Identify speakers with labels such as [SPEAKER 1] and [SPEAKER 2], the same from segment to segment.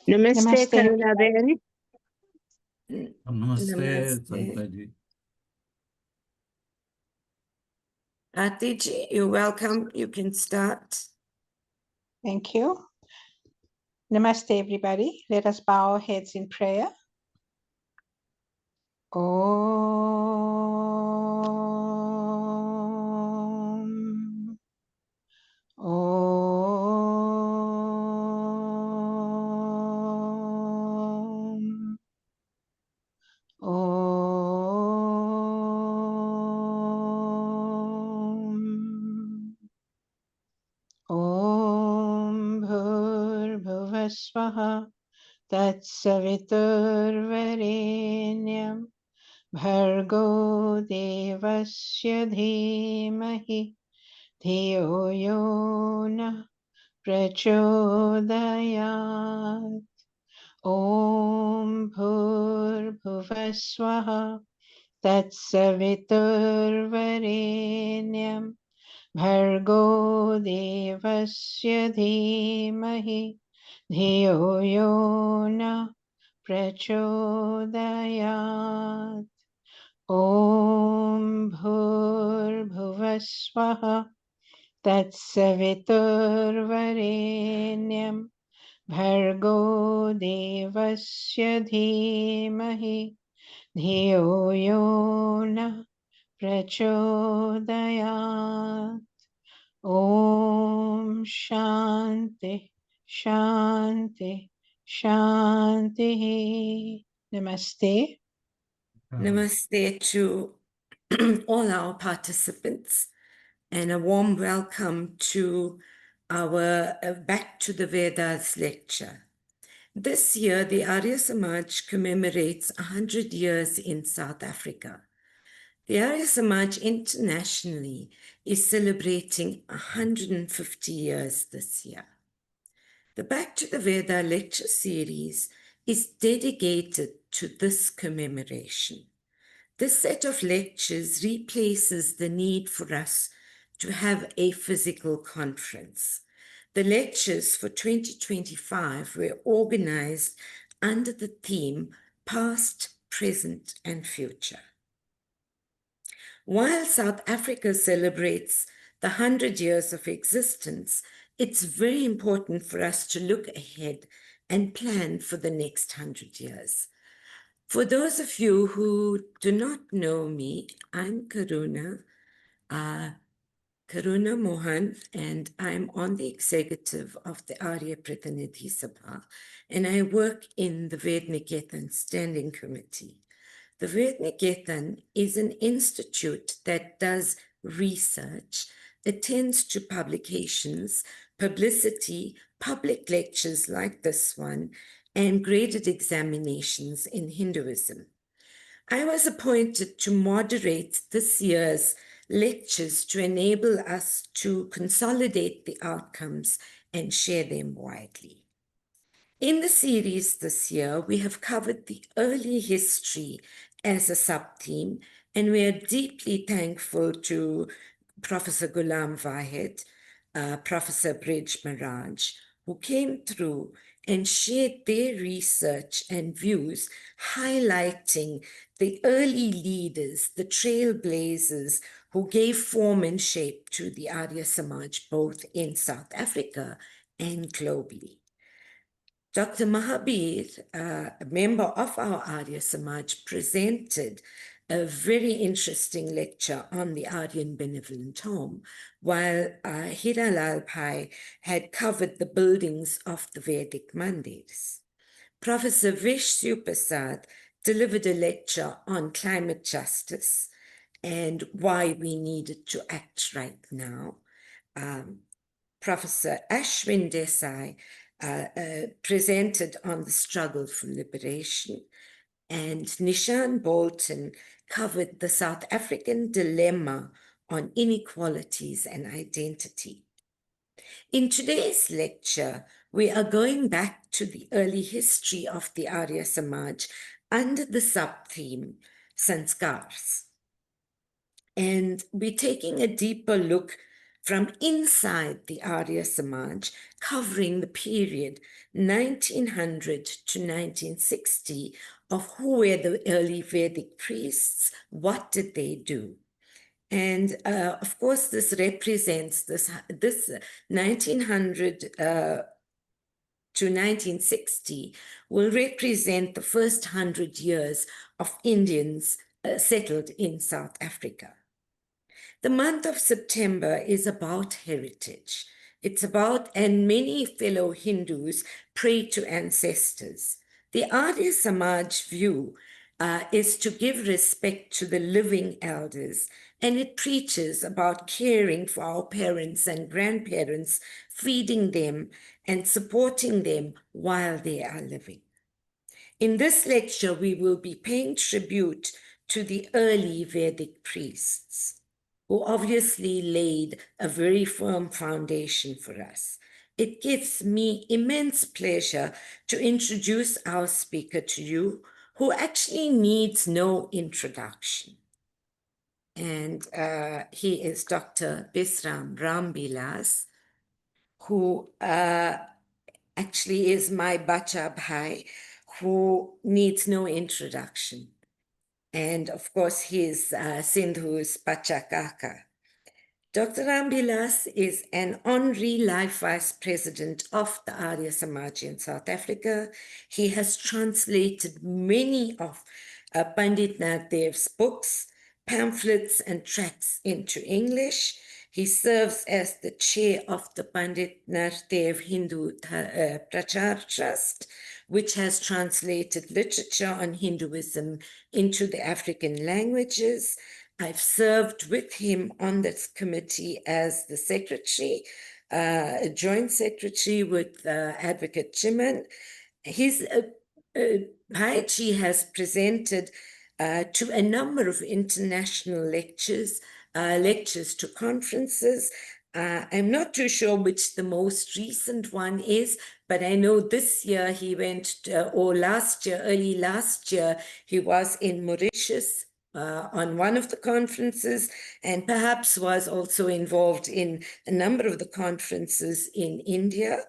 [SPEAKER 1] Namaste,
[SPEAKER 2] Namaste.
[SPEAKER 1] Karuna-ben.
[SPEAKER 3] Namaste, Sanita ji.
[SPEAKER 4] Atiji, you're welcome. You can start.
[SPEAKER 2] Thank you. Namaste, everybody. Let us bow our heads in prayer. Om. Om. Om. Om Bhurбhuvasvaha Tatsaviturvarenyam Bhargo Devasya Dhimahi Dhiyo Yo Na Prachodayat. Om Bhurбhuvasvaha Tatsaviturvarenyam Bhargo Devasya Dhimahi Dhiyo Yo Na Prachodayat. Om Bhurбhuvasvaha Tatsaviturvarenyam Bhargo Devasya Dhimahi Dhiyo Yo Na Prachodayat. Om Shanti, Shanti, Shanti. Namaste.
[SPEAKER 4] Namaste to all our participants and a warm welcome to our Back to the Vedas lecture. This year, the Arya Samaj commemorates 100 years in South Africa. The Arya Samaj internationally is celebrating 150 years this year. The Back to the Veda lecture series is dedicated to this commemoration. This set of lectures replaces the need for us to have a physical conference. The lectures for 2025 were organized under the theme Past, Present, and Future. While South Africa celebrates the 100 years of existence, it's very important for us to look ahead and plan for the next 100 years. For those of you who do not know me, I'm Karuna Mohan, and I'm on the executive of the Arya Pratinidhi Sabha, and I work in the Vedniketan Standing Committee. The Vedniketan is an institute that does research, attends to publications, publicity, public lectures like this one, and graded examinations in Hinduism. I was appointed to moderate this year's lectures to enable us to consolidate the outcomes and share them widely. In the series this year, we have covered the early history as a sub-theme, and we are deeply thankful to Professor Ghulam Wahed, Professor Brij Maharaj, who came through and shared their research and views, highlighting the early leaders, the trailblazers who gave form and shape to the Arya Samaj, both in South Africa and globally. Dr. Mahabir, a member of our Arya Samaj, presented a very interesting lecture on the Aryan Benevolent Home, while Hiralal Bhai had covered the buildings of the Vedic Mandirs. Professor Vish Supasad delivered a lecture on climate justice and why we needed to act right now. Professor Ashwin Desai presented on the struggle for liberation, and Nishan Bolton covered the South African dilemma on inequalities and identity. In today's lecture, we are going back to the early history of the Arya Samaj under the sub-theme Sanskars. And we're taking a deeper look from inside the Arya Samaj, covering the period 1900 to 1960 of who were the early Vedic priests, what did they do. And of course, this represents this 1900 to 1960 will represent the first 100 years of Indians settled in South Africa. The month of September is about heritage. It's about, and many fellow Hindus pray to ancestors. The Arya Samaj view is to give respect to the living elders, and it preaches about caring for our parents and grandparents, feeding them and supporting them while they are living. In this lecture, we will be paying tribute to the early Vedic priests, who obviously laid a very firm foundation for us. It gives me immense pleasure to introduce our speaker to you, who actually needs no introduction. And he is Dr. B Rambilass, who actually is my bacha bhai, who needs no introduction. And of course, he's Sindhu's bacha kaka. Dr. Rambilass is an honorary life vice president of the Arya Samaj in South Africa. He has translated many of Pandit Naradev's books, pamphlets, and tracts into English. He serves as the chair of the Pandit Naradev Hindu Prachar Trust, which has translated literature on Hinduism into the African languages. I've served with him on this committee as the secretary, a joint secretary with Advocate Chiman. His Bhaiji has presented to a number of international lectures to conferences. I'm not too sure which the most recent one is, but I know this year he went, or last year, early last year, he was in Mauritius on one of the conferences, and perhaps was also involved in a number of the conferences in India.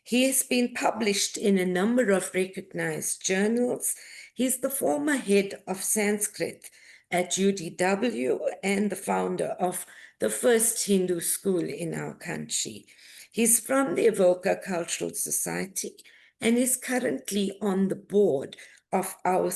[SPEAKER 4] He has been published in a number of recognized journals. He's the former head of Sanskrit at UDW and the founder of the first Hindu school in our country. He's from the Avoca Cultural Society and is currently on the board of our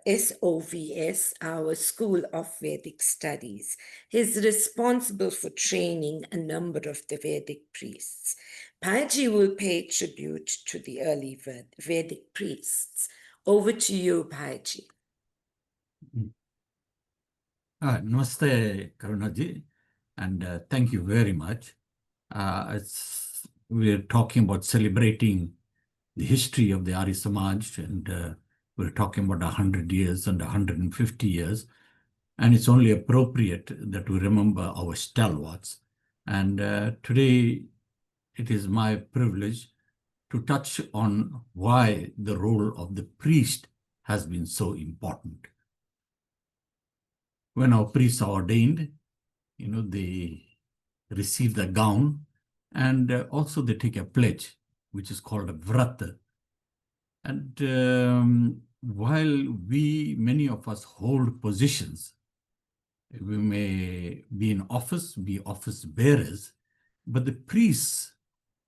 [SPEAKER 4] SOVS, our School of Vedic Studies. He's responsible for training a number of the Vedic priests. Bhaiji will pay tribute to the early Vedic priests. Over to you, Bhaiji.
[SPEAKER 1] Namaste, Karunaji, and thank you very much. We're talking about celebrating the history of the Arya Samaj, and we're talking about 100 years and 150 years, and it's only appropriate that we remember our stalwarts. And today, it is my privilege to touch on why the role of the priest has been so important. When our priests are ordained, they receive the gown, and also they take a pledge, which is called a vrata. And while many of us hold positions, we may be in office, be office bearers, but the priests,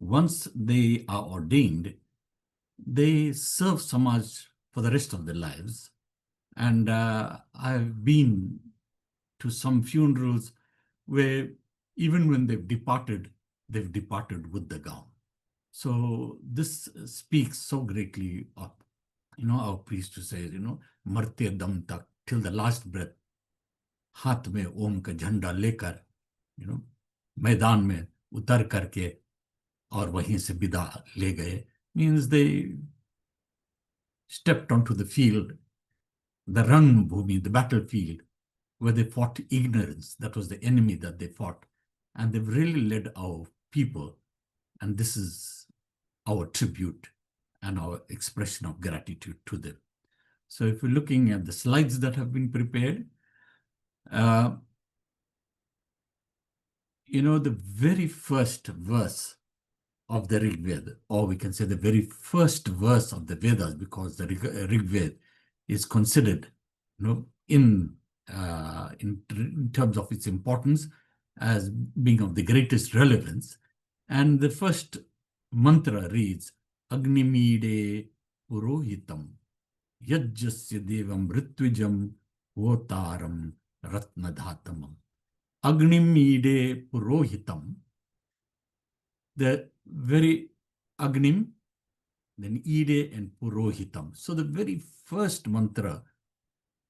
[SPEAKER 1] once they are ordained, they serve Samaj for the rest of their lives. And I've been to some funerals where even when they've departed with the gown. So this speaks so greatly of, our priest who says, marte dam tak, till the last breath, हाथ में ओम का झंडा लेकर, मैदान में उतर करके और वहीं से विदा ले गए, means they stepped onto the field, the Rang Bhumi, the battlefield, where they fought ignorance. That was the enemy that they fought. And they've really led our people. And this is our tribute and our expression of gratitude to them. So if we're looking at the slides that have been prepared, the very first verse of the Rig Veda, or we can say the very first verse of the Vedas, because the Rig Veda is considered, in terms of its importance as being of the greatest relevance. And the first mantra reads, Agnimide Purohitam Yajjasya Devam Ritwijam Votaram Ratnadhatamam. Agnimide Purohitam, the very Agnim, then Ide and Purohitam. So the very first mantra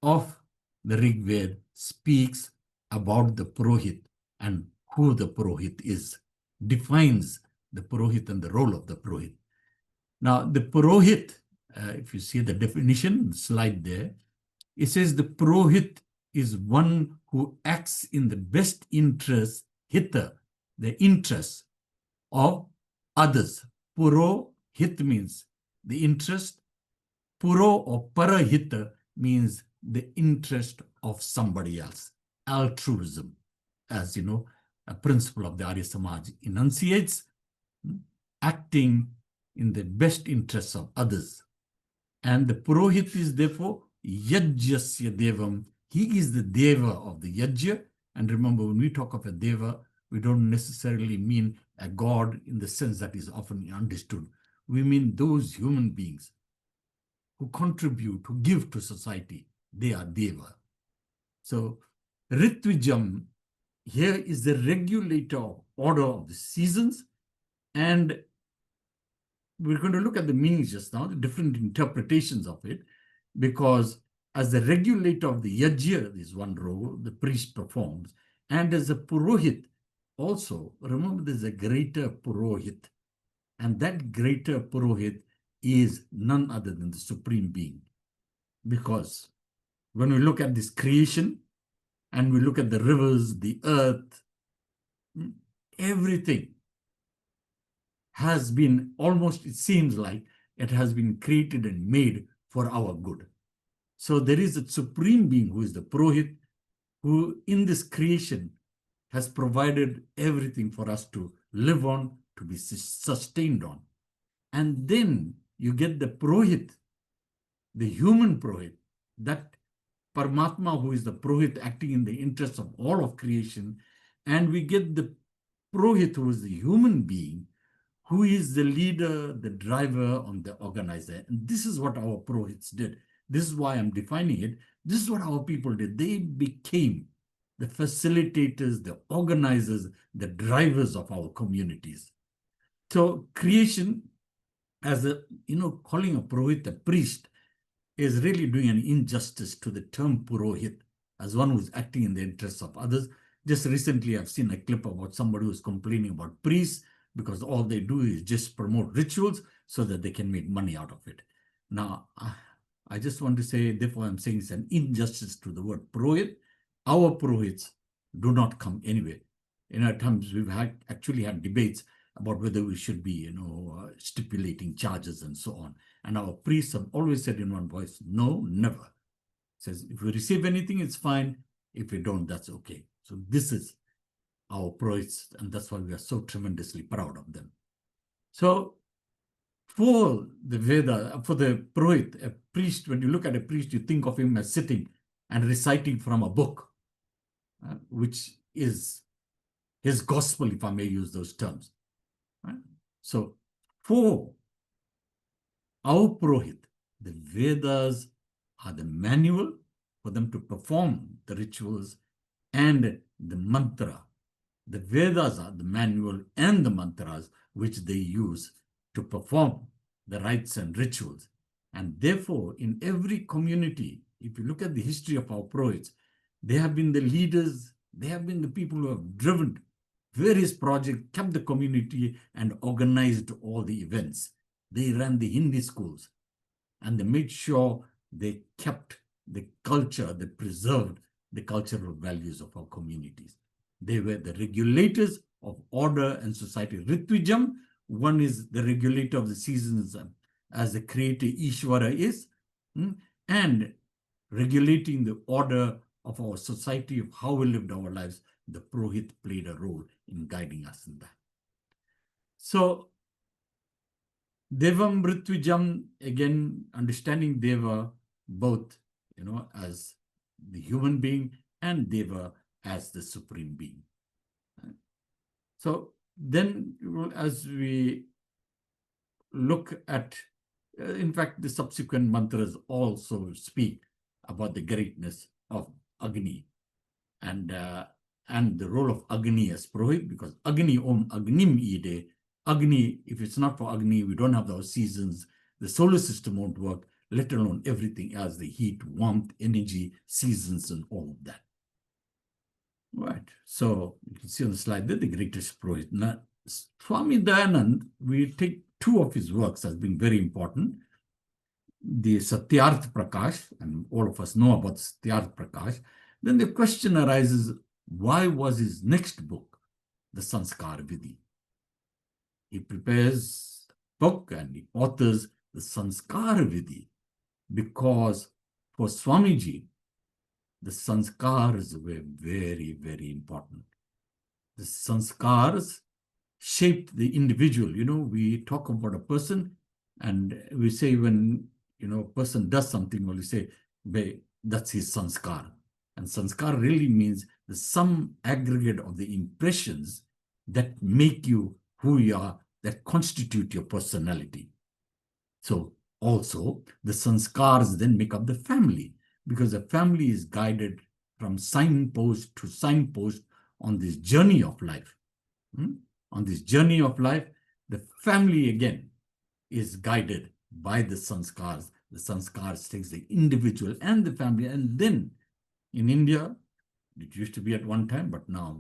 [SPEAKER 1] of the Rig Veda speaks about the Purohit and who the Purohit is, defines the Purohit and the role of the Purohit. Now, the Purohit, if you see the definition slide there, it says the Purohit is one who acts in the best interest, hita, the interest of others. Purohit means the interest. Puro or parahita means the interest of somebody else. Altruism, as you know, a principle of the Arya Samaj enunciates, acting in the best interests of others. And the Purohit is therefore Yajjasya Devam. He is the Deva of the Yajya. And remember, when we talk of a Deva, we don't necessarily mean a god in the sense that is often understood. We mean those human beings who contribute, who give to society. They are Deva. So Ritwijam here is the regulator of order of the seasons. And we're going to look at the meanings just now, the different interpretations of it, because as the regulator of the Yajya is one role the priest performs, and as a Purohit also, remember there's a greater Purohit, and that greater Purohit is none other than the Supreme Being. Because when we look at this creation, and we look at the rivers, the earth, everything has been almost, it seems like, it has been created and made for our good. So there is a Supreme Being who is the Purohit, who in this creation has provided everything for us to live on, to be sustained on. And then you get the Purohit, the human Purohit, that Paramatma who is the Purohit acting in the interest of all of creation. And we get the Purohit who is the human being, who is the leader, the driver, and the organizer. And this is what our Purohits did. This is why I'm defining it. This is what our people did. They became the facilitators, the organizers, the drivers of our communities. So creation, as a, calling a Purohit a priest, is really doing an injustice to the term Purohit as one who's acting in the interests of others. Just recently, I've seen a clip about somebody who's complaining about priests because all they do is just promote rituals so that they can make money out of it. Now, I just want to say, therefore, I'm saying it's an injustice to the word Purohit. Our Purohits do not come anywhere. At times we've actually had debates about whether we should be, stipulating charges and so on. And our priests have always said in one voice, no, never. Says, if we receive anything, it's fine. If we don't, that's okay. So this is our Purohits, and that's why we are so tremendously proud of them. So for the Veda, for the Purohit, a priest, when you look at a priest, you think of him as sitting and reciting from a book, which is his gospel, if I may use those terms. Right? So for our Purohit, the Vedas are the manual for them to perform the rituals and the mantra. The Vedas are the manual and the mantras which they use to perform the rites and rituals. And therefore, in every community, if you look at the history of our Purohits, they have been the leaders, they have been the people who have driven various projects, kept the community, and organized all the events. They ran the Hindi schools, and they made sure they kept the culture, they preserved the cultural values of our communities. They were the regulators of order and society. Ritwijam, one is the regulator of the seasons as the creator Ishvara is, and regulating the order of our society, of how we lived our lives, the Purohit played a role in guiding us in that. So, Devam Mritvijam, again, understanding Deva both, as the human being and Deva as the supreme being. So then, as we look at, in fact, the subsequent mantras also speak about the greatness of Agni and the role of Agni as Purohit, because Agni Om Agnim Ide. Agni, if it's not for Agni, we don't have those seasons. The solar system won't work, let alone everything else, the heat, warmth, energy, seasons, and all of that. Right. So you can see on the slide there, the greatest Purohit. Now, Swami Dayanand, we take two of his works as being very important. The Satyarth Prakash, and all of us know about Satyarth Prakash. Then the question arises, why was his next book, the Sanskar Vidhi? He prepares a book and he authors the Sanskar Vidhi because for Swamiji, the sanskars were very, very important. The sanskars shaped the individual. We talk about a person and we say when, a person does something, well, we say, that's his sanskar. And sanskar really means the sum aggregate of the impressions that make you who you are, that constitute your personality. So also the sanskars then make up the family, because a family is guided from signpost to signpost on this journey of life. On this journey of life, the family again is guided by the sanskars. The sanskars takes the individual and the family, and then in India, it used to be at one time, but now,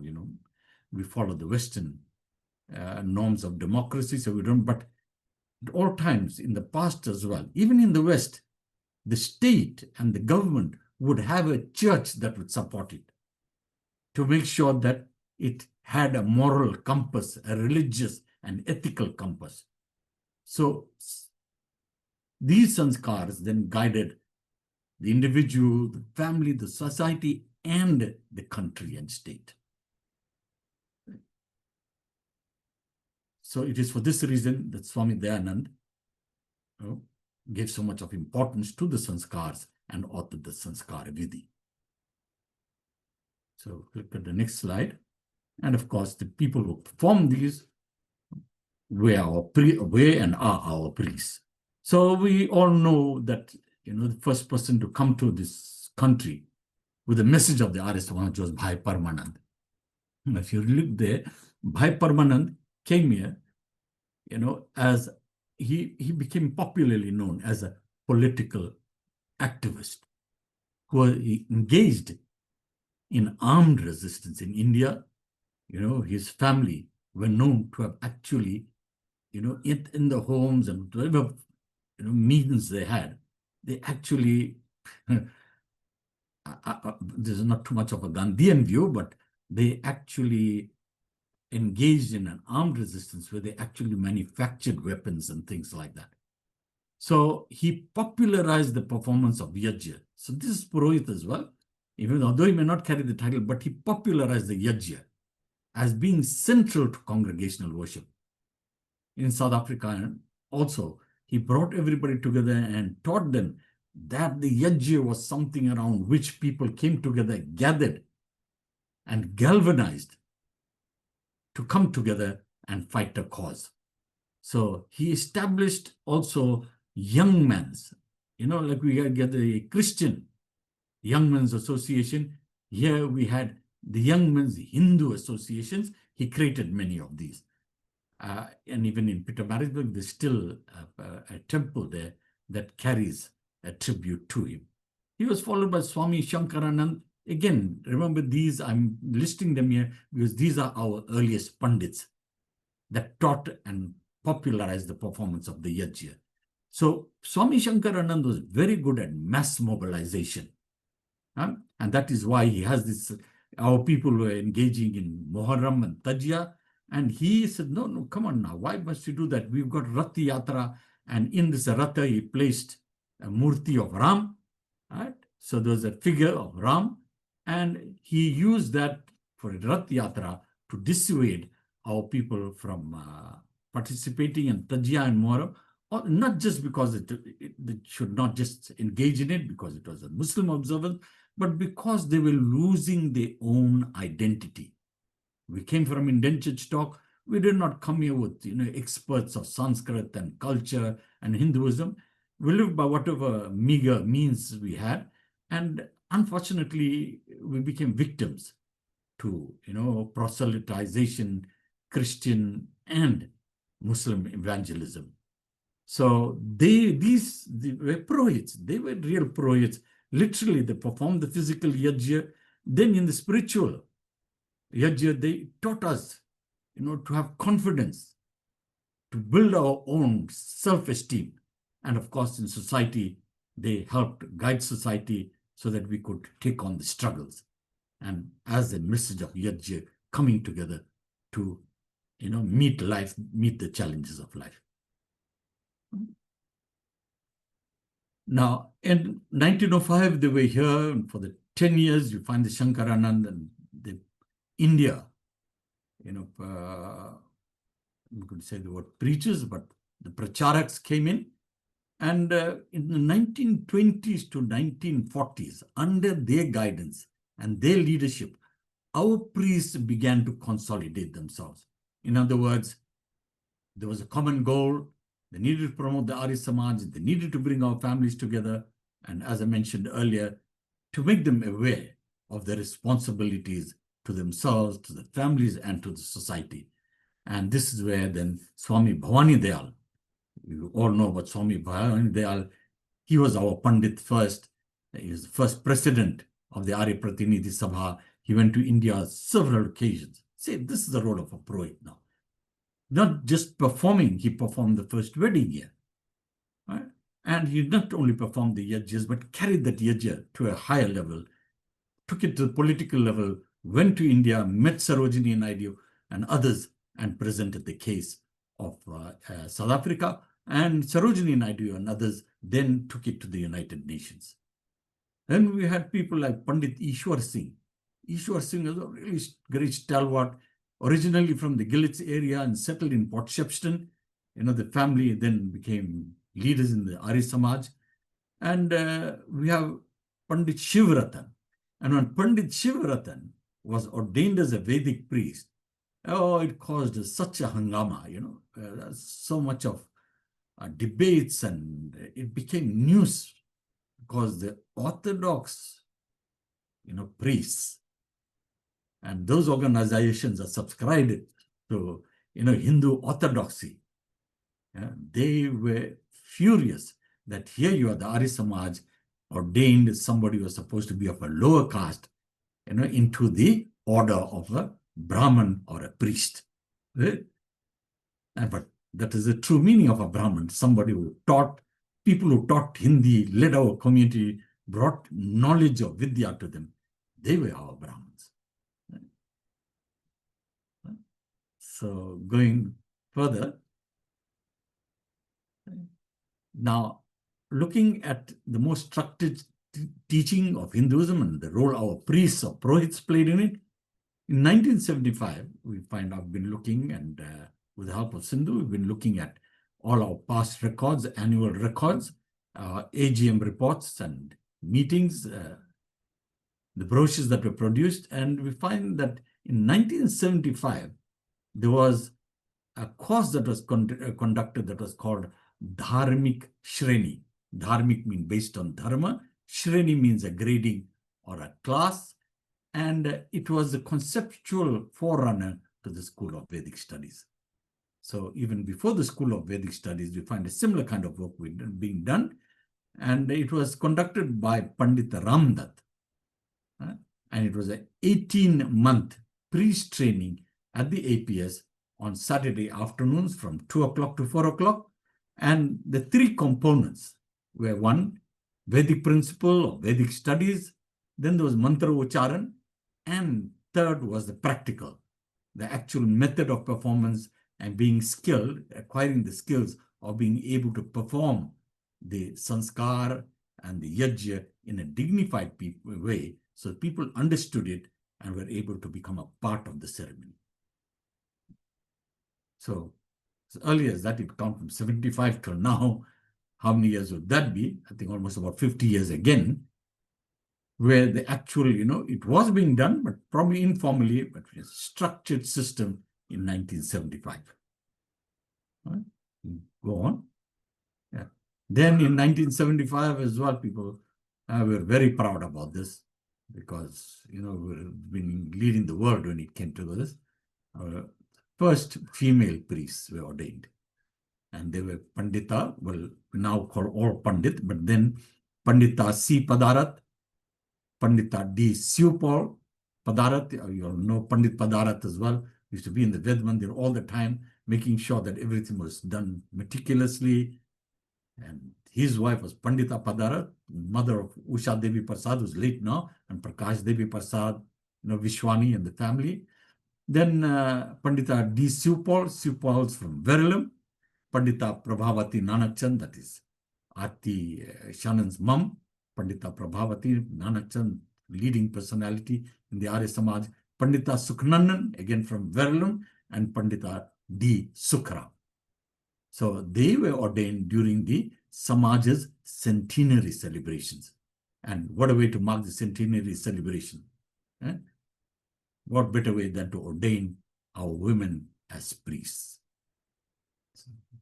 [SPEAKER 1] we follow the Western norms of democracy, so we don't, but at all times in the past as well, even in the West, the state and the government would have a church that would support it to make sure that it had a moral compass, a religious and ethical compass. So these sanskars then guided the individual, the family, the society, and the country and state. So it is for this reason that Swami Dayanand gave so much of importance to the sanskars and authored the Sanskar Vidhi. So look at the next slide. And of course, the people who perform these were and are our priests. So we all know that, the first person to come to this country with the message of the Arya Samaj was Bhai Parmanand. And if you look there, Bhai Parmanand came here, as he became popularly known as a political activist who engaged in armed resistance in India. His family were known to have actually, in the homes and whatever, meetings they had, they actually, this is not too much of a Gandhian view, but they actually engaged in an armed resistance where they actually manufactured weapons and things like that. So he popularized the performance of Yajna. So this is Purohit as well, even although he may not carry the title, but he popularized the Yajna as being central to congregational worship. In South Africa, and also, he brought everybody together and taught them that the Yajna was something around which people came together, gathered, and galvanized to come together and fight a cause. So he established also young men's, like we get the Christian Young Men's Association. Here we had the Young Men's Hindu Associations. He created many of these. And even in Pietermaritzburg, there's still a temple there that carries a tribute to him. He was followed by Swami Shankaranand. Again, remember these, I'm listing them here because these are our earliest Pandits that taught and popularized the performance of the Yajna. So Swami Shankaranand was very good at mass mobilization. And that is why he has this, our people were engaging in Muharram and Tajia. And he said, no, come on now, why must you do that? We've got Rath Yatra, and in this Ratha he placed a murti of Ram, right? So there was a figure of Ram, And he used that for Rath Yatra to dissuade our people from participating in Tajia and Muharram, or not just because they should not just engage in it because it was a Muslim observance, but because they were losing their own identity. We came from indentured stock. We did not come here with experts of Sanskrit and culture and Hinduism. We lived by whatever meager means we had, and unfortunately, we became victims to proselytization, Christian and Muslim evangelism. So they were purohits. They were real purohits. Literally, they performed the physical yajna. Then in the spiritual yajna, they taught us, to have confidence, to build our own self-esteem. And of course, in society, they helped guide society so that we could take on the struggles. And as a message of yajna, coming together to, meet life, meet the challenges of life. Now, in 1905, they were here, and for the 10 years, you find the Shankaranand and the India, we could say the word preachers, but the pracharaks came in. And in the 1920s to 1940s, under their guidance and their leadership, our priests began to consolidate themselves. In other words, there was a common goal. They needed to promote the Arya Samaj. They needed to bring our families together. And as I mentioned earlier, to make them aware of their responsibilities to themselves, to the families, and to the society. And this is where then Swami Bhavani Dayal, you all know about Swami Bhavani Dayal. He was our Pandit first. He was the first president of the Arya Pratinidhi Sabha. He went to India on several occasions. Say, this is the role of a Purohit now. Not just performing, he performed the first wedding here. Right? And he not only performed the yajnas, but carried that yajna to a higher level, took it to the political level, went to India, met Sarojini Naidu and others, and presented the case of South Africa. And Sarojini Naidu and others then took it to the United Nations. Then we had people like Pandit Ishwar Singh. Ishwar Singh was a really great stalwart, originally from the Gillits area and settled in Port Shepstone. The family then became leaders in the Arya Samaj. And we have Pandit Shivratan. And when Pandit Shivratan was ordained as a Vedic priest, it caused such a hangama, so much of debates, and it became news because the Orthodox, priests and those organizations are subscribed to, Hindu orthodoxy. They were furious that here you are, the Arya Samaj ordained somebody who was supposed to be of a lower caste, into the order of a Brahman or a priest. Right? But that is the true meaning of a Brahman, somebody who taught, people who taught Hindi, led our community, brought knowledge of Vidya to them. They were our Brahmins. Right? So going further, now looking at the most structured teaching of Hinduism and the role our priests or Purohits played in it, in 1975, we find I've been looking, and with the help of Sindhu, we've been looking at all our past records, annual records, AGM reports and meetings, the brochures that were produced, and we find that in 1975, there was a course that was conducted that was called Dharmik Shreni. Dharmik means based on Dharma. Shreni means a grading or a class. And it was a conceptual forerunner to the School of Vedic Studies. So even before the School of Vedic Studies, we find a similar kind of work being done. And it was conducted by Pandit Ramdat. And it was an 18-month priest training at the APS on Saturday afternoons from 2 o'clock to 4 o'clock. And the three components were: one, Vedic principle of Vedic studies. Then there was Mantra Ucharan. And third was the practical, the actual method of performance and being skilled, acquiring the skills of being able to perform the sanskar and the yajna in a dignified way So people understood it and were able to become a part of the ceremony. So as early as that, it counts from 75 till now. How many years would that be? I think almost about 50 years again, where the actual, it was being done, but probably informally, but with a structured system in 1975. Right? Go on. Yeah. Then in 1975 as well, people were very proud about this because, we've been leading the world when it came to this. First female priests were ordained. And they were Pandita, well, we now call all Pandit, but then Pandita C. Padarat, Pandita D. Siupal Padarat, you all know Pandit Padarat as well, used to be in the Ved Mandir all the time, making sure that everything was done meticulously. And his wife was Pandita Padarat, mother of Usha Devi Prasad, who's late now, and Prakash Devi Prasad, Vishwani and the family. Then Pandita D. Siupal's from Verulam. Pandita Prabhavati Nanakchand, that is Aarti Shanan's mom, Pandita Prabhavati Nanakchand, leading personality in the Arya Samaj, Pandita Sukhnandan, again from Verulam, and Pandita D. Sukra. So they were ordained during the Samaj's centenary celebrations. And what a way to mark the centenary celebration. Eh? What better way than to ordain our women as priests?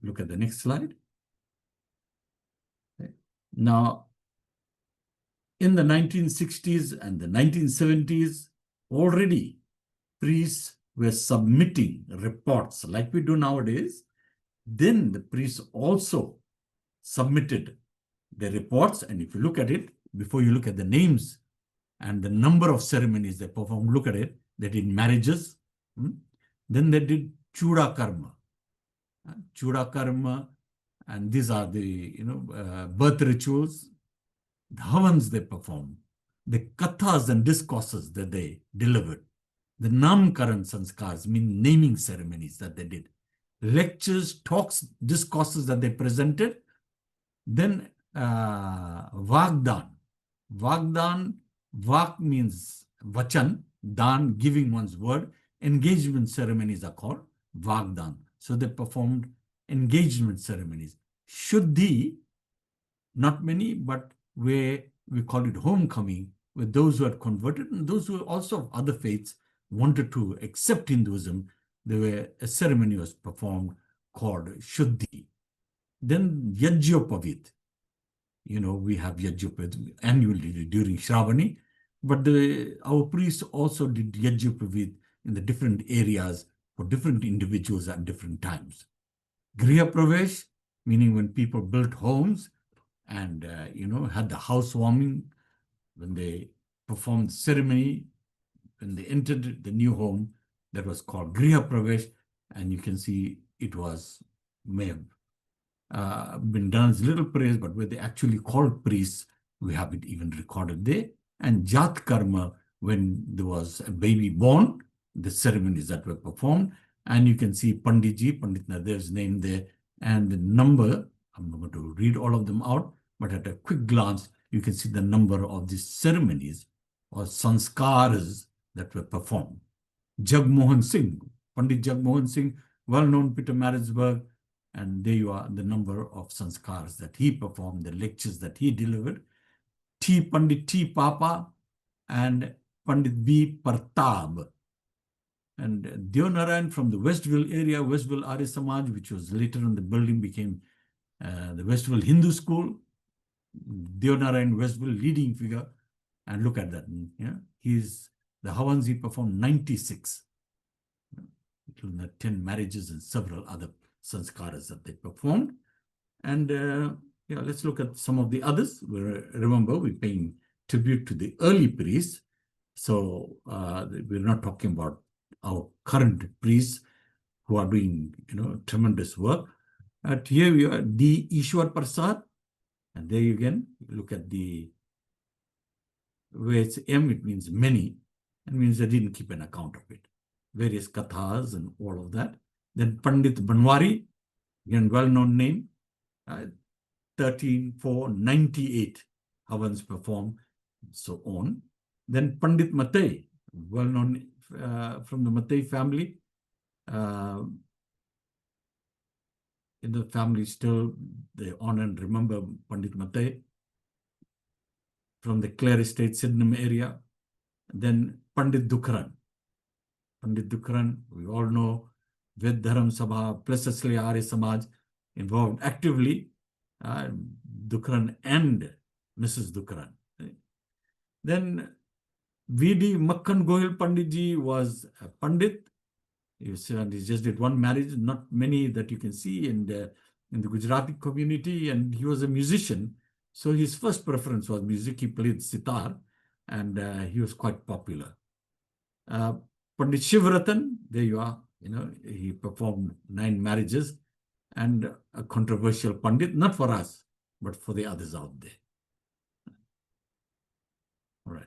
[SPEAKER 1] Look at the next slide. Okay. Now, in the 1960s and the 1970s, already priests were submitting reports like we do nowadays. Then the priests also submitted the reports. And if you look at it, before you look at the names and the number of ceremonies they performed, look at it. They did marriages. Then they did Chuda Karma. Chuda Karma, and these are the birth rituals, the havans they performed, the kathas and discourses that they delivered, the namkaran sanskars, mean naming ceremonies that they did, lectures, talks, discourses that they presented, then Vagdan. Vagdan, Vak means vachan, dan, giving one's word. Engagement ceremonies are called Vagdan. So they performed engagement ceremonies. Shuddhi, not many, but where we call it homecoming, with those who had converted and those who also of other faiths wanted to accept Hinduism, a ceremony was performed called Shuddhi. Then Yajyopavit. We have Yajyopavit annually during Shravani, but our priests also did Yajyopavit in the different areas for different individuals at different times. Griha Pravesh, meaning when people built homes and, had the housewarming, when they performed the ceremony, when they entered the new home, that was called Griha Pravesh. And you can see it may have been done as little prayers, but where they actually called priests, we have it even recorded there. And Jat Karma, when there was a baby born, the ceremonies that were performed. And you can see Panditji, Pandit Nadev's name there, and the number. I'm not going to read all of them out, but at a quick glance, you can see the number of these ceremonies or sanskars that were performed. Jagmohan Singh, Pandit Jagmohan Singh, well-known Peter Maritzburg, and there you are, the number of sanskars that he performed, the lectures that he delivered. Pandit T. Papa and Pandit B. Partab. And Deonarayan from the Westville area, Westville Arya Samaj, which was later on the building became the Westville Hindu School. Deonarayan Westville, leading figure. And look at that. The havans he performed 96. 10 marriages and several other sanskaras that they performed. And let's look at some of the others. Remember, we're paying tribute to the early priests. So we're not talking about our current priests who are doing, tremendous work. Here we are, D. Ishwar Prasad. And there you again, look at where it's M, it means many. It means they didn't keep an account of it. Various kathas and all of that. Then Pandit Banwari, again, well-known name, 13,498 havans performed, so on. Then Pandit Matai, well known from the Matai family. In the family still, they honor and remember Pandit Matai from the Clare Estate, Sydenham area. Then Pandit Dukran. Pandit Dukran, we all know, Ved Dharam Sabha, precisely Arya Samaj, involved actively, Dukran and Mrs. Dukran. Then V.D. Makkan Goyal Panditji was a Pandit. He just did one marriage, not many that you can see in the Gujarati community, and he was a musician. So his first preference was music. He played sitar, and he was quite popular. Pandit Shivratan, there you are, he performed 9 marriages, and a controversial Pandit, not for us, but for the others out there. All right.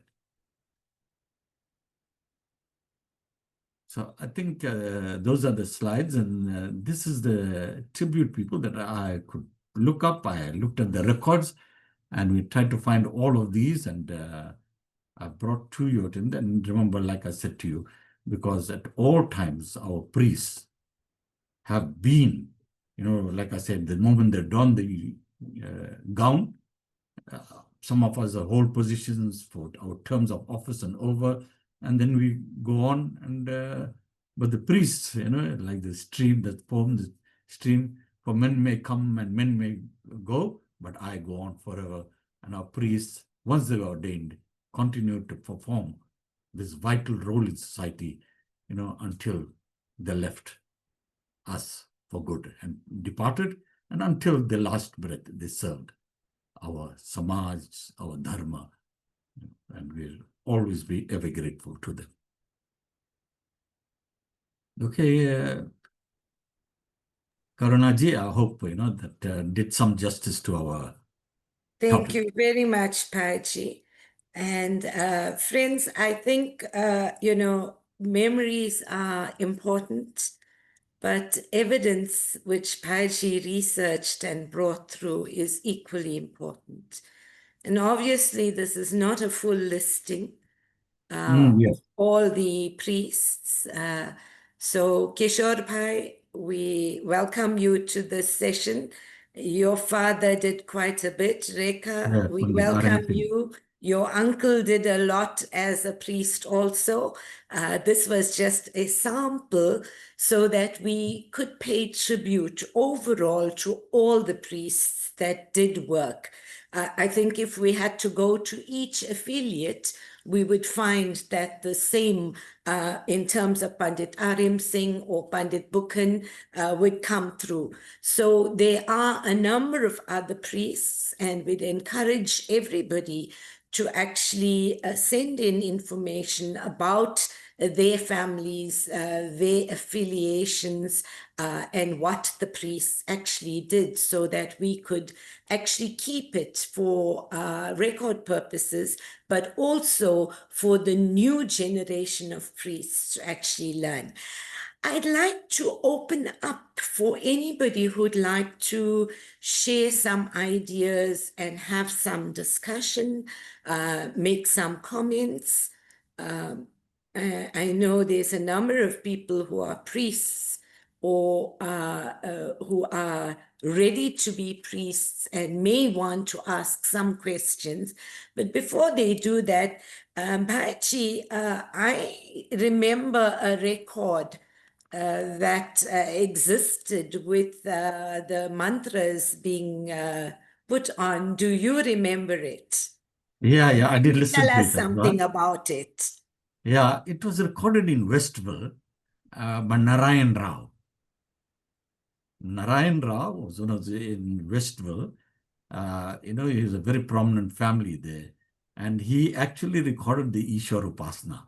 [SPEAKER 1] So I think those are the slides, and this is the tribute people that I could look up. I looked at the records, and we tried to find all of these, and I brought to you. And remember, like I said to you, because at all times our priests have been, like I said, the moment they don the gown, some of us hold positions for our terms of office and over, and then we go on. And but the priests, like the stream that forms the stream, for men may come and men may go, but I go on forever. And our priests, once they are ordained, continue to perform this vital role in society, until they left us for good and departed, and until the last breath they served our samaj, our dharma, and we'll always be ever grateful to them. Okay, Karunaji, I hope that did some justice to our
[SPEAKER 4] Thank
[SPEAKER 1] topic.
[SPEAKER 4] you very much, Paji. And friends, I think, memories are important, but evidence which Paji researched and brought through is equally important. And obviously, this is not a full listing
[SPEAKER 1] Yes.
[SPEAKER 4] of all the priests. So, Kishore Bhai, we welcome you to this session. Your father did quite a bit. Rekha, we welcome you. Your uncle did a lot as a priest also. This was just a sample so that we could pay tribute overall to all the priests that did work. I think if we had to go to each affiliate, we would find that the same in terms of Pandit Arim Singh or Pandit Bukhan would come through. So there are a number of other priests, and we'd encourage everybody to actually send in information about their families, their affiliations, and what the priests actually did, so that we could actually keep it for record purposes, but also for the new generation of priests to actually learn. I'd like to open up for anybody who'd like to share some ideas and have some discussion, make some comments. I know there's a number of people who are priests or who are ready to be priests and may want to ask some questions. But before they do that, Bhaji, I remember a record that existed with the mantras being put on. Do you remember it?
[SPEAKER 1] Yeah, I did listen to it.
[SPEAKER 4] Tell us something about it.
[SPEAKER 1] Yeah, it was recorded in Westville by Narayan Rao. Narayan Rao was in Westville. He was a very prominent family there. And he actually recorded the Ishwar Upasana.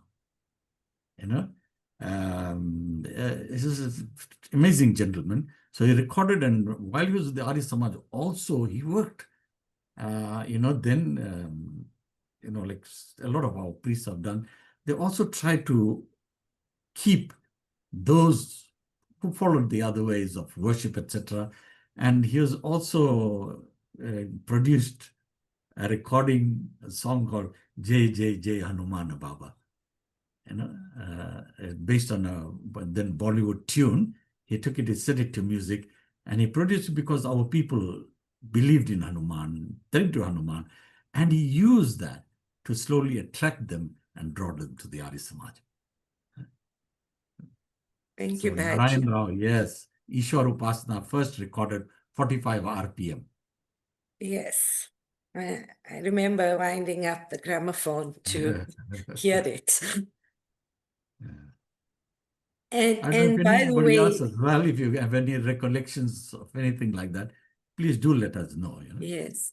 [SPEAKER 1] This is an amazing gentleman. So he recorded, and while he was with the Arya Samaj, also he worked. Then, like a lot of our priests have done, they also try to keep those who followed the other ways of worship, etc. And he has also produced recording a song called Jai Jai Jai Hanuman Baba, based on a then Bollywood tune. He took it, he set it to music, and he produced it because our people believed in Hanuman, turned to Hanuman, and he used that to slowly attract them and draw them to the Arya Samaj.
[SPEAKER 4] Thank
[SPEAKER 1] So
[SPEAKER 4] you,
[SPEAKER 1] Narayan
[SPEAKER 4] Bhaji.
[SPEAKER 1] Rao, yes, Ishwar Upasana first recorded 45 RPM.
[SPEAKER 4] Yes. I remember winding up the gramophone to hear it.
[SPEAKER 1] I don't know
[SPEAKER 4] And
[SPEAKER 1] if
[SPEAKER 4] by the
[SPEAKER 1] anybody else
[SPEAKER 4] way,
[SPEAKER 1] as well, if you have any recollections of anything like that, please do let us know.
[SPEAKER 4] yes.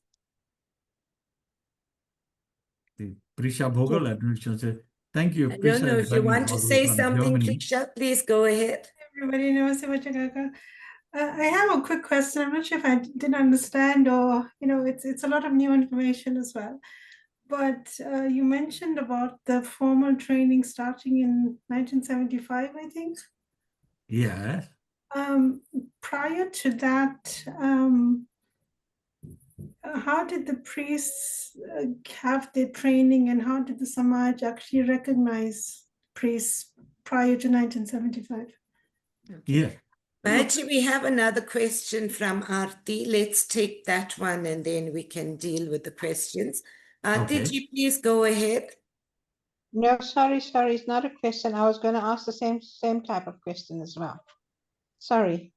[SPEAKER 1] The Prisha Bhogal, I don't know if she'll say, thank you.
[SPEAKER 4] I don't know
[SPEAKER 1] Prisha is
[SPEAKER 4] if you
[SPEAKER 1] joining
[SPEAKER 4] want
[SPEAKER 1] us
[SPEAKER 4] to
[SPEAKER 1] all the way
[SPEAKER 4] say
[SPEAKER 1] from
[SPEAKER 4] something,
[SPEAKER 1] Germany.
[SPEAKER 4] Krisha, please go ahead.
[SPEAKER 3] Everybody knows I have a quick question. I'm not sure if I didn't understand, or it's a lot of new information as well. But you mentioned about the formal training starting in 1975, I think.
[SPEAKER 1] Yes.
[SPEAKER 3] Prior to that, how did the priests have their training, and how did the Samaj actually recognize priests prior to 1975?
[SPEAKER 1] Yeah.
[SPEAKER 4] Bhaji, we have another question from Aarti. Let's take that one and then we can deal with the questions. Aarti,
[SPEAKER 1] Okay.
[SPEAKER 4] please go ahead.
[SPEAKER 2] No, sorry, it's not a question. I was going to ask the same type of question as well. Sorry.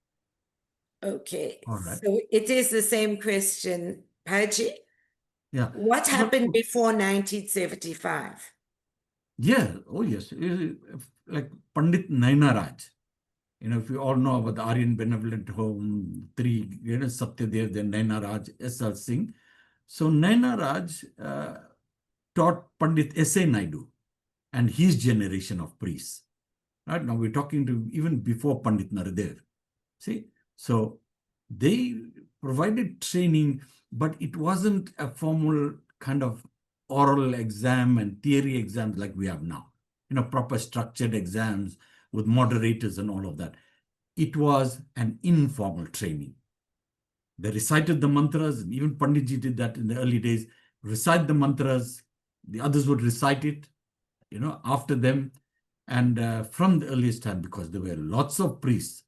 [SPEAKER 4] Okay,
[SPEAKER 1] All right.
[SPEAKER 4] so it is the same question. Bhaji,
[SPEAKER 1] Yeah.
[SPEAKER 4] what happened before 1975?
[SPEAKER 1] Yeah. Oh, yes. Like Pandit Nainaraj. If you all know about the Aryan Benevolent Home, three, Satyadev, then Nainaraj, S.L. Singh. So Nainaraj taught Pandit S.A. Naidu and his generation of priests. Right now, we're talking to even before Pandit Naradev. See, so they provided training, but it wasn't a formal kind of oral exam and theory exams like we have now. Proper structured exams with moderators and all of that. It was an informal training. They recited the mantras, and even Panditji did that in the early days. Recite the mantras, the others would recite it, after them. And from the earliest time, because there were lots of priests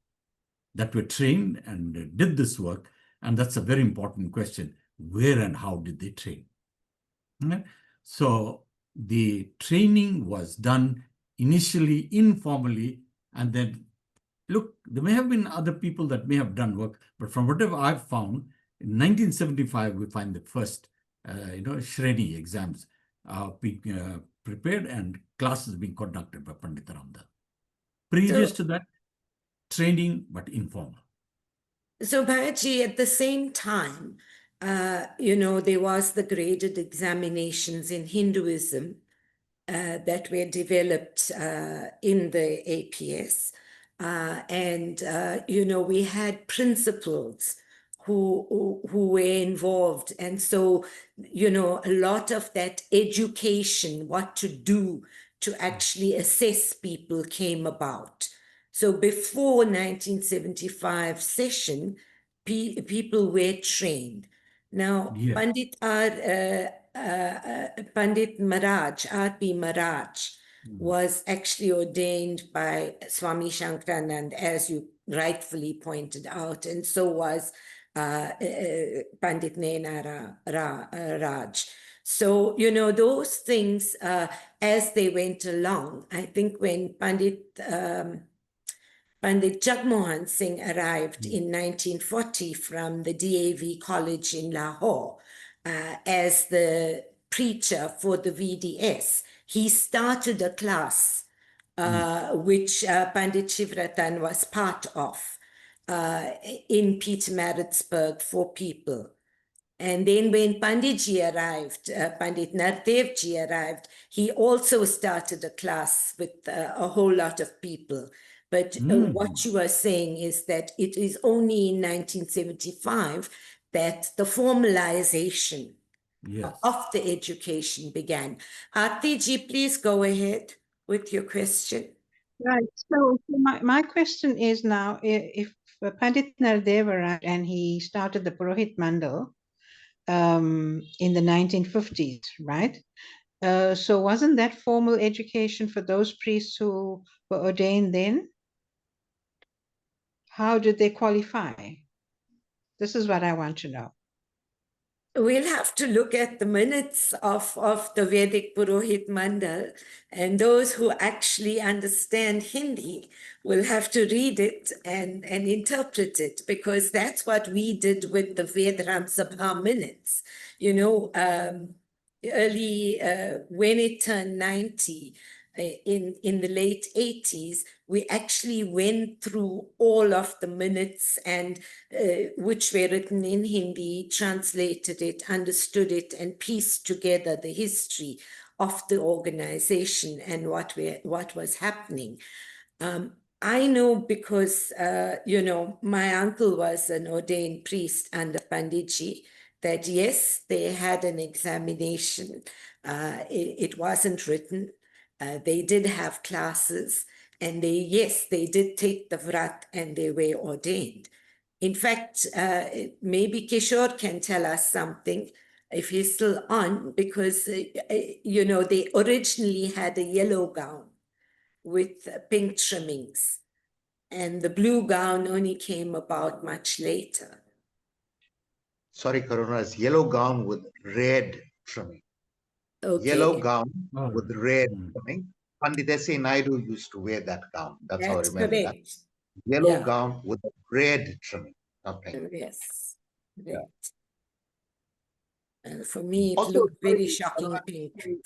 [SPEAKER 1] that were trained and did this work, and that's a very important question. Where and how did they train? Okay? So the training was done initially informally, and then look, there may have been other people that may have done work, but from whatever I've found, in 1975, we find the first, Shreni exams being prepared and classes being conducted by Pandit Ramdas. Previous to that, training, but informal.
[SPEAKER 4] So, Bhaji, at the same time, there was the graded examinations in Hinduism that were developed in the APS. We had principals who were involved. And so, a lot of that education, what to do to actually assess people came about. So before 1975 session, people were trained. Now,
[SPEAKER 1] Yeah.
[SPEAKER 4] Pandit Maharaj, R.P. Maharaj, was actually ordained by Swami Shankaranand, as you rightfully pointed out, and so was Pandit Nainaraj. So, those things, as they went along, I think when Pandit Jagmohan Singh arrived in 1940 from the DAV College in Lahore as the preacher for the VDS. He started a class which Pandit Shivratan was part of in Pietermaritzburg for people. And then when Panditji arrived, Pandit Nardevji arrived, he also started a class with a whole lot of people. But what you are saying is that it is only in 1975 that the formalization of the education began. Aartiji, please go ahead with your question.
[SPEAKER 2] Right. So my question is now, if Pandit Nardev arrived and he started the Purohit Mandal, in the 1950s, right? So wasn't that formal education for those priests who were ordained then? How did they qualify? This is what I want to know.
[SPEAKER 4] We'll have to look at the minutes of the Vedic Purohit Mandal, and those who actually understand Hindi will have to read it and interpret it, because that's what we did with the Ved Ramsabha minutes. You know, early, when it turned 90, in the late 80s, we actually went through all of the minutes and which were written in Hindi, translated it, understood it, and pieced together the history of the organization and what was happening. I know because, you know, my uncle was an ordained priest under Panditji, that yes, they had an examination. It wasn't written. They did have classes, and yes, they did take the vrat and they were ordained. In fact, maybe Kishore can tell us something if he's still on, because, you know, they originally had a yellow gown with pink trimmings, and the blue gown only came about much later.
[SPEAKER 5] Sorry, Karuna, it's yellow gown with red trimming.
[SPEAKER 4] Okay.
[SPEAKER 5] Yellow gown
[SPEAKER 1] Oh,
[SPEAKER 5] with red
[SPEAKER 1] mm.
[SPEAKER 5] trimming. Pandit S.A. Naidu used to wear that gown. That's how I
[SPEAKER 4] That's
[SPEAKER 5] remember that.
[SPEAKER 4] correct.
[SPEAKER 5] Yellow
[SPEAKER 4] Yeah.
[SPEAKER 5] gown with a red trimming. Okay.
[SPEAKER 4] Yes, right. And for me, it
[SPEAKER 5] Also,
[SPEAKER 4] looked very
[SPEAKER 5] sorry,
[SPEAKER 4] shocking pink.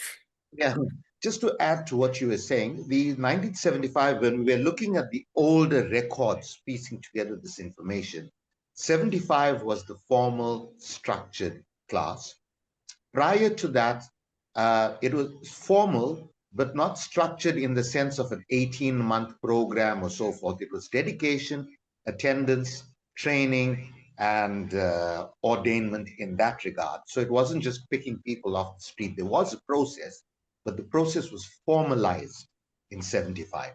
[SPEAKER 5] Yeah, just to add to what you were saying, the 1975, when we were looking at the older records, piecing together this information, 75 was the formal structured class. Prior to that, it was formal, but not structured in the sense of an 18-month program or so forth. It was dedication, attendance, training, and ordainment in that regard. So it wasn't just picking people off the street. There was a process, but the process was formalized in 75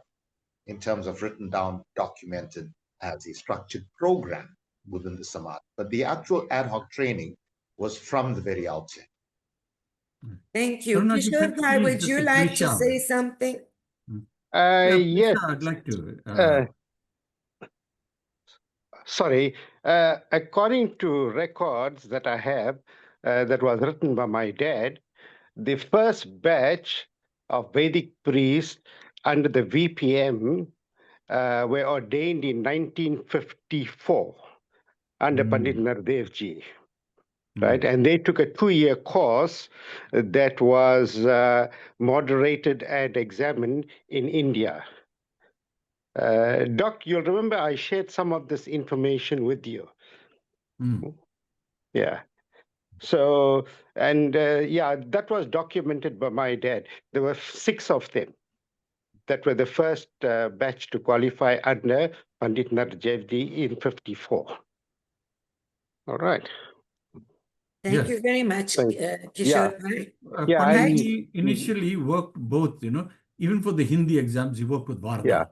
[SPEAKER 5] in terms of written down, documented as a structured program within the Samaj. But the actual ad hoc training was from the very outset.
[SPEAKER 4] Thank you.
[SPEAKER 1] Karuna,
[SPEAKER 4] Kishore Bhai,
[SPEAKER 1] please,
[SPEAKER 4] would
[SPEAKER 1] this
[SPEAKER 4] you
[SPEAKER 1] is
[SPEAKER 4] like to
[SPEAKER 1] Prisha.
[SPEAKER 4] say something?
[SPEAKER 1] Yeah,
[SPEAKER 6] Yes,
[SPEAKER 1] Prisha, I'd like to.
[SPEAKER 6] sorry. According to records that I have, that was written by my dad, the first batch of Vedic priests under the VPM were ordained in 1954 under Pandit Nardev Ji. Right, and they took a 2-year course that was moderated and examined in India. Doc, you'll remember I shared some of this information with you. Yeah. So, and yeah, that was documented by my dad. There were 6 of them that were the first batch to qualify under Pandit Nardev Ji in 54. All right.
[SPEAKER 4] Thank
[SPEAKER 1] Yes.
[SPEAKER 4] you very much,
[SPEAKER 6] Thank-
[SPEAKER 4] Kishore Bhai.
[SPEAKER 6] Yeah,
[SPEAKER 1] Panditji initially worked both, you know, even for the Hindi exams, he worked with Varda.
[SPEAKER 6] Yeah.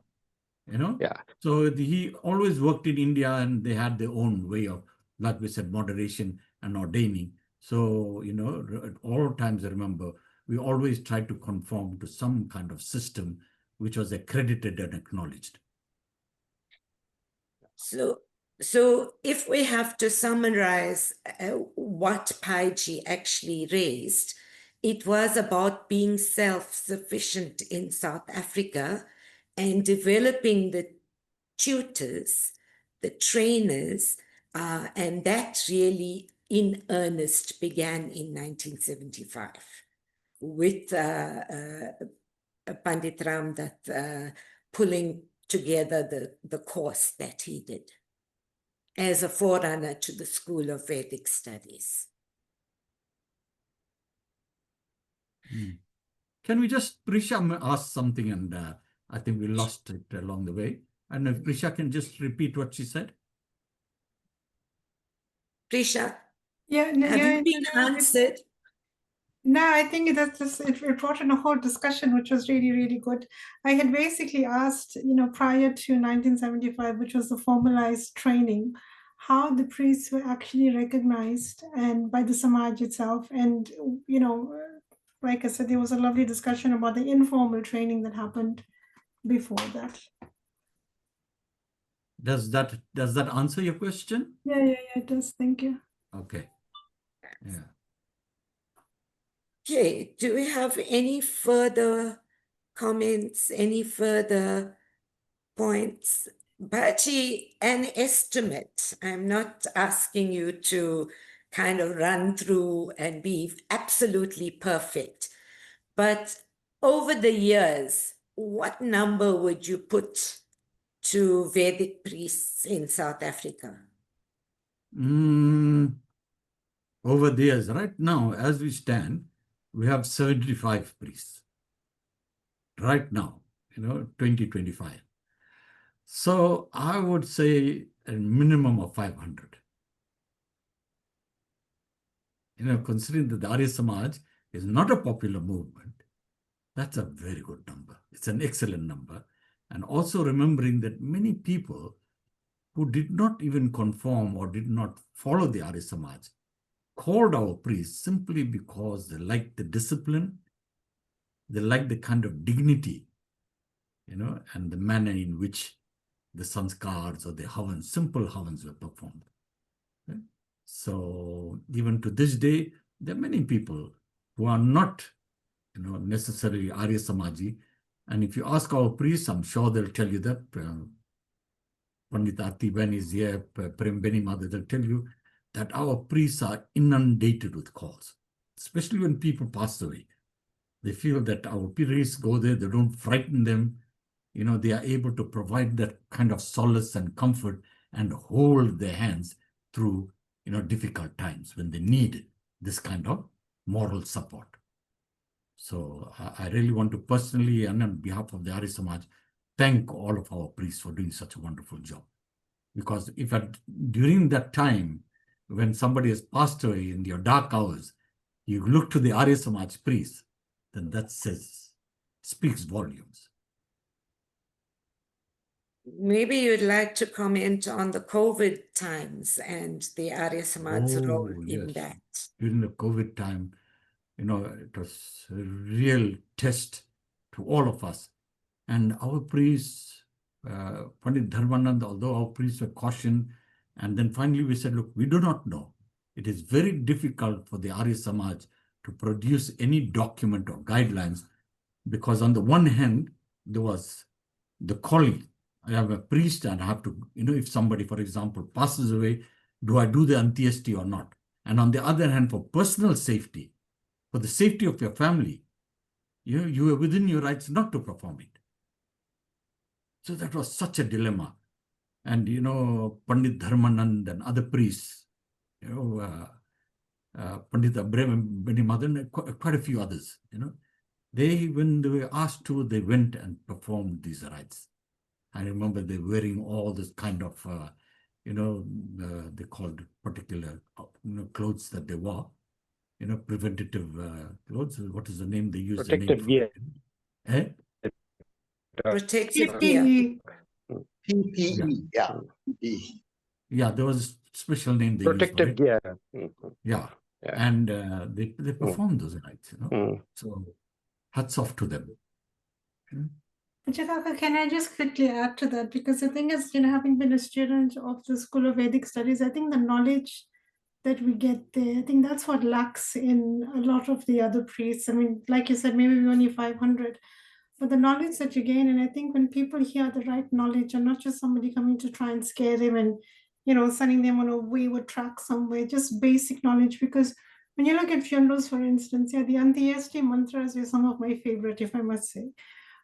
[SPEAKER 1] You know?
[SPEAKER 6] Yeah.
[SPEAKER 1] So he always worked in India, and they had their own way of, like we said, moderation and ordaining. So, you know, at all times I remember, we always tried to conform to some kind of system which was accredited and acknowledged.
[SPEAKER 4] So if we have to summarize what Paiji actually raised, it was about being self-sufficient in South Africa and developing the tutors, the trainers, and that really in earnest began in 1975 with Pandit Ramdat pulling together the course that he did as a forerunner to the School of Vedic Studies.
[SPEAKER 1] Can we just, Prisha asked something, and I think we lost it along the way. And if Prisha can just repeat what she said.
[SPEAKER 4] Prisha,
[SPEAKER 3] Yeah, no,
[SPEAKER 4] have
[SPEAKER 3] yeah,
[SPEAKER 4] you been answered?
[SPEAKER 3] No, I think that's just, it brought in a whole discussion, which was really, really good. I had basically asked, you know, prior to 1975, which was the formalized training, how the priests were actually recognized and by the Samaj itself. And, like I said, there was a lovely discussion about the informal training that happened before that.
[SPEAKER 1] Does that answer your question?
[SPEAKER 3] Yeah, it does. Thank you.
[SPEAKER 1] Okay. Yeah.
[SPEAKER 4] Okay, do we have any further comments, any further points? Bhaji, an estimate. I'm not asking you to kind of run through and be absolutely perfect, but over the years, what number would you put to Vedic priests in South Africa?
[SPEAKER 1] Over the years, right now, as we stand, we have 75 priests. Right now, 2025. So I would say a minimum of 500. Considering that the Arya Samaj is not a popular movement, that's a very good number. It's an excellent number. And also remembering that many people who did not even conform or did not follow the Arya Samaj called our priests simply because they liked the discipline, they liked the kind of dignity, and the manner in which the sanskars or the havans, simple havans were performed. Okay? So even to this day, there are many people who are not, necessarily Arya Samaji. And if you ask our priests, I'm sure they'll tell you that. Pandit Arti Ben is here, Prem Beni Mother, they'll tell you that our priests are inundated with calls, especially when people pass away. They feel that our priests go there, they don't frighten them. They are able to provide that kind of solace and comfort and hold their hands through, difficult times when they need this kind of moral support. So I really want to personally, and on behalf of the Arya Samaj, thank all of our priests for doing such a wonderful job. Because if during that time, when somebody has passed away in your dark hours, you look to the Arya Samaj priests, then that speaks volumes.
[SPEAKER 4] Maybe you'd like to comment on the COVID times and the Arya Samaj role in that.
[SPEAKER 1] During the COVID time, it was a real test to all of us. And our priests, Pandit Dharmanand, although our priests were cautioned, and then finally we said, look, we do not know. It is very difficult for the Arya Samaj to produce any document or guidelines, because on the one hand, there was the calling. I am a priest and I have to, if somebody, for example, passes away, do I do the Antyeshti or not? And on the other hand, for personal safety, for the safety of your family, you are within your rights not to perform it. So that was such a dilemma. And, Pandit Dharmanand and other priests, Pandit Abraham Beni Madan, quite a few others, when they were asked to, they went and performed these rites. I remember they were wearing all this kind of, they called particular, clothes that they wore, preventative clothes. What is the name they use?
[SPEAKER 6] Protective gear.
[SPEAKER 1] Eh?
[SPEAKER 4] Protective gear.
[SPEAKER 5] PPE, yeah.
[SPEAKER 1] Yeah, there was a special name they
[SPEAKER 6] Protective
[SPEAKER 1] used for it.
[SPEAKER 6] gear.
[SPEAKER 1] Yeah. And they performed those rites, So hats off to them.
[SPEAKER 3] Chakaka, can I just quickly add to that? Because the thing is, having been a student of the School of Vedic Studies, I think the knowledge that we get there, I think that's what lacks in a lot of the other priests. I mean, like you said, maybe we're only 500, but the knowledge that you gain, and I think when people hear the right knowledge and not just somebody coming to try and scare them and, sending them on a wayward track somewhere, just basic knowledge. Because when you look at funerals, for instance, the Antyeshti mantras are some of my favorite, if I must say.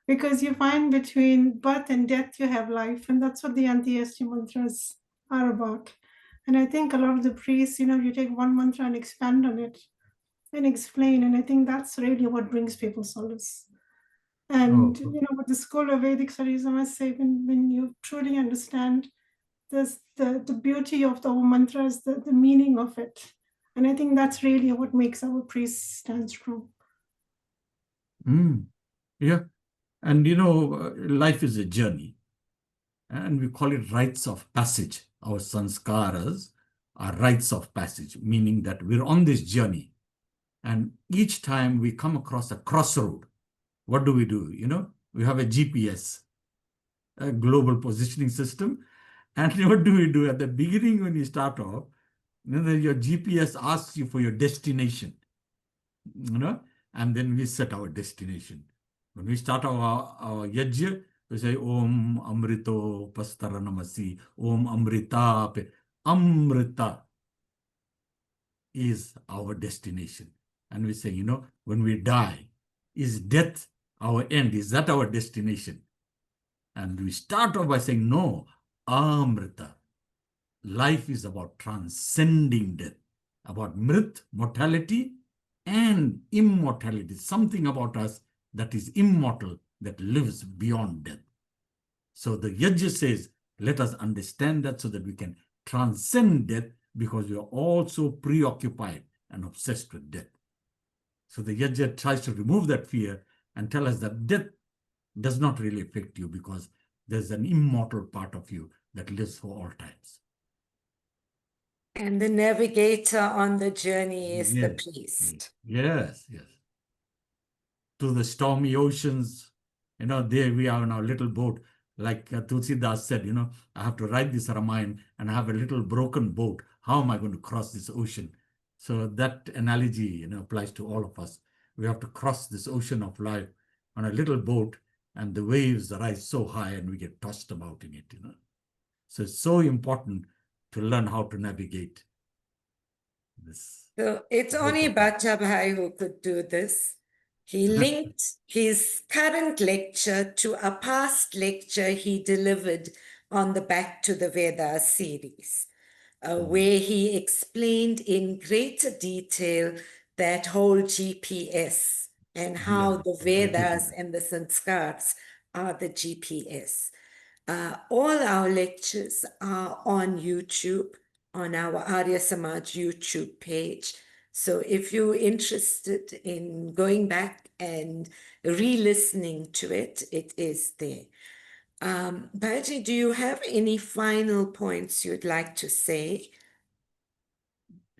[SPEAKER 3] Because you find between birth and death, you have life. And that's what the Antyeshti mantras are about. And I think a lot of the priests, you take one mantra and expand on it and explain. And I think that's really what brings people solace. And, with the School of Vedic Studies, I must say, when you truly understand this, the beauty of the mantras, the meaning of it. And I think that's really what makes our priests stand strong.
[SPEAKER 1] Yeah. And, life is a journey. And we call it rites of passage. Our sanskaras are rites of passage, meaning that we're on this journey. And each time we come across a crossroad, what do? You know, we have a GPS, a global positioning system. And what do? At the beginning, when you start off, you know, your GPS asks you for your destination, you know, and then we set our destination. When we start our yajna, we say Om Amrito Pastaranamasi, Om Amrita. Amrita is our destination. And we say, you know, when we die, is death our end? Is that our destination? And we start off by saying, no, Amrita. Life is about transcending death, about mrit, mortality, and immortality, something about us that is immortal, that lives beyond death. So the yajna says, let us understand that so that we can transcend death, because we are all so preoccupied and obsessed with death. So the yajna tries to remove that fear and tell us that death does not really affect you, because there's an immortal part of you that lives for all times.
[SPEAKER 4] And the navigator on the journey is the
[SPEAKER 1] Yes,
[SPEAKER 4] priest.
[SPEAKER 1] yes, yes. To the stormy oceans, you know, there we are in our little boat. Like Tulsidas said, you know, I have to ride this Ramayana and I have a little broken boat. How am I going to cross this ocean? So that analogy, you know, applies to all of us. We have to cross this ocean of life on a little boat, and the waves rise so high and we get tossed about in it, you know. So it's so important to learn how to navigate this.
[SPEAKER 4] So it's only Bhattabhai who could do this. He linked his current lecture to a past lecture he delivered on the Back to the Vedas series, where he explained in greater detail that whole GPS and how the Vedas and the Sanskars are the GPS. All our lectures are on YouTube, on our Arya Samaj YouTube page. So if you're interested in going back and re-listening to it, it is there. Bhaji, do you have any final points you'd like to say?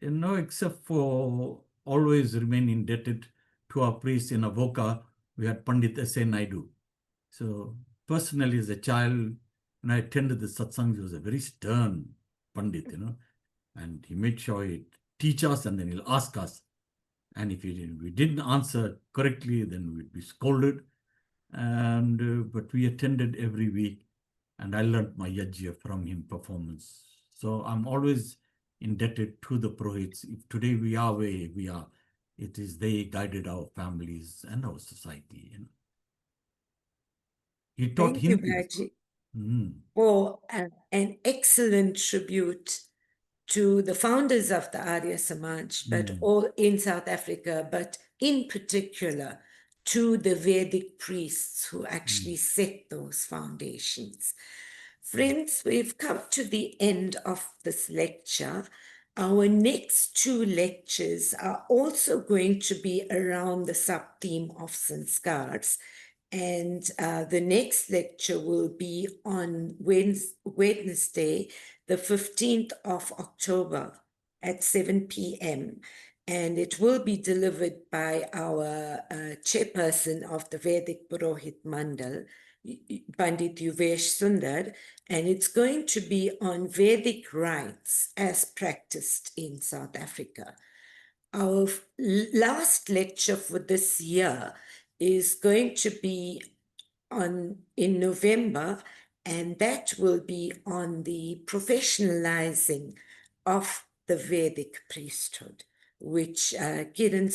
[SPEAKER 1] No, except for always remain indebted to our priest in Avoca. We had Pandit S.A. Naidu. So personally, as a child, when I attended the satsang, he was a very stern Pandit, you know, and he made sure he'd teach us and then he'll ask us. And if we didn't answer correctly, then we'd be scolded. And but we attended every week, and I learned my yajna from him performance. So I'm always indebted to the Purohits. If today we are where we are, it is they guided our families and our society. You know. He taught
[SPEAKER 4] Thank you,
[SPEAKER 1] Hindi.
[SPEAKER 4] Bhaji, for an excellent tribute to the founders of the Arya Samaj, but all in South Africa, but in particular to the Vedic priests who actually set those foundations. Friends, we've come to the end of this lecture. Our next two lectures are also going to be around the sub-theme of sanskars. And the next lecture will be on Wednesday, the 15th of October at 7 p.m. And it will be delivered by our chairperson of the Vedic Purohit Mandal, Pandit Yuvesh Sundar, and it's going to be on Vedic rites as practiced in South Africa. Our last lecture for this year is going to be in November, and that will be on the professionalizing of the Vedic priesthood, which Pandit Kiran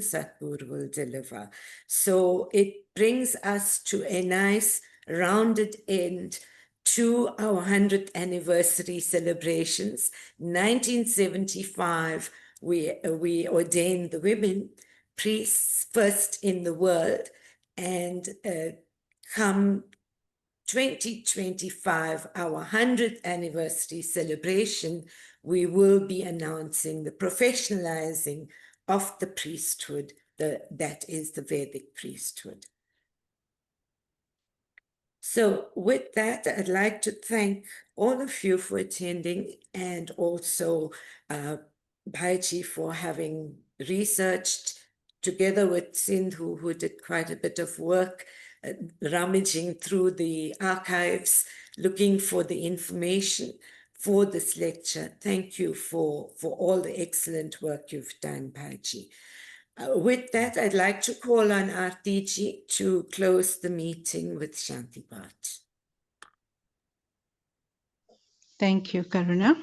[SPEAKER 4] Satgur will deliver. So it brings us to a nice rounded end to our 100th anniversary celebrations. 1975, we ordained the women priests first in the world, and come 2025, our 100th anniversary celebration, we will be announcing the professionalizing of the priesthood, that is the Vedic priesthood. So with that, I'd like to thank all of you for attending, and also Bhaiji for having researched together with Sindhu, who did quite a bit of work rummaging through the archives, looking for the information for this lecture. Thank you for all the excellent work you've done, Bhaiji. With that, I'd like to call on Artiji to close the meeting with Shanti Path.
[SPEAKER 2] Thank you, Karuna.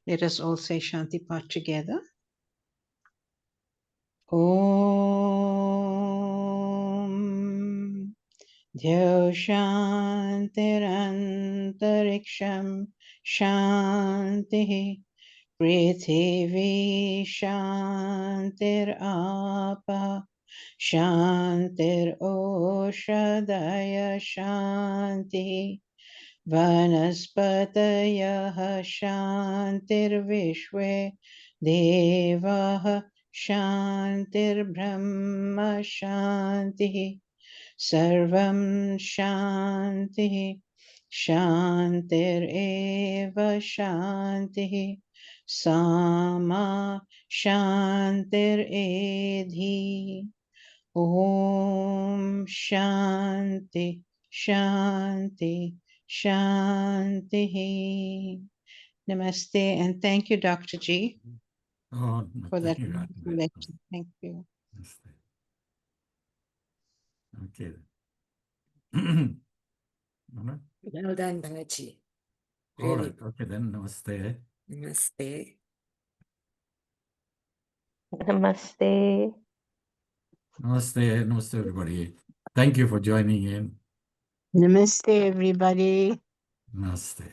[SPEAKER 2] Let us all say Shanti Path together. Om Dhyo Shantirantariksham Shanti Prithivi Shantirapa Shantir Oshadaya Shanti Vanaspatayah Shantirvishwe Devah Shantirbrahma Shanti Sarvam Shanti Shantireva Shanti Sama Shantiredhi Om Shanti Shanti Shanti. Namaste, and thank you, Dr. G,
[SPEAKER 1] Oh,
[SPEAKER 2] for that
[SPEAKER 1] thank you,
[SPEAKER 2] wonderful lecture. Thank you.
[SPEAKER 1] Okay.
[SPEAKER 4] Well done, Bhaiji.
[SPEAKER 1] All
[SPEAKER 4] Really.
[SPEAKER 1] right. Okay, then. Namaste.
[SPEAKER 4] Namaste.
[SPEAKER 7] Namaste.
[SPEAKER 1] Namaste. Namaste, everybody. Thank you for joining in.
[SPEAKER 7] Namaste, everybody.
[SPEAKER 1] Namaste.